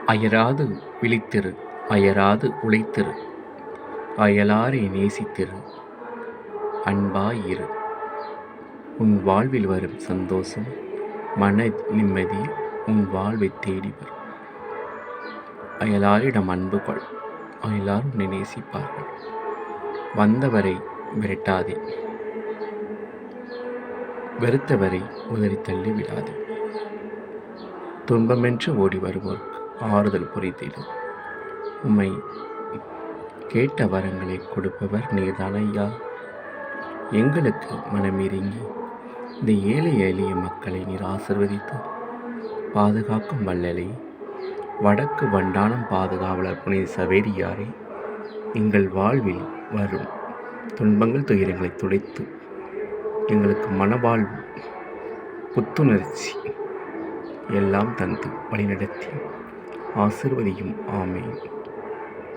அயராது விழித்திரு, அயராது உழைத்திரு, அயலாரை நேசித்திரு, அன்பாய் இரு. உன் வாழ்வில் வரும் சந்தோஷம், மன நிம்மதி உன் வாழ்வைத் தேடி வரும். அயலாரிடம் அன்பு கொள், அயலார் உன்னை நேசிப்பார்கள். வந்தவரை விரட்டாதே, வெறுத்தவரை உதறி தள்ளி விடாதே. துன்பமென்று ஓடி வருவோர்க்கு ஆறுதல் புரிந்திடு. உம்மை கேட்ட வரங்களை கொடுப்பவர் நீர்தான் ஐயா. எங்களுக்கு மனமிறங்கி இந்த ஏழை எளிய மக்களை நீர் ஆசிர்வதித்து பாதுகாக்கும் வல்லலை, வடக்கு வண்டானம் பாதுகாவலர் புனித சவேரியாரே, எங்கள் வாழ்வில் வரும் துன்பங்கள் துயரங்களை துடைத்து எங்களுக்கு மனவாழ்வு புத்துணர்ச்சி எல்லாம் தந்து வழிநடத்தி ஆசிர்வதியும். ஆமென்.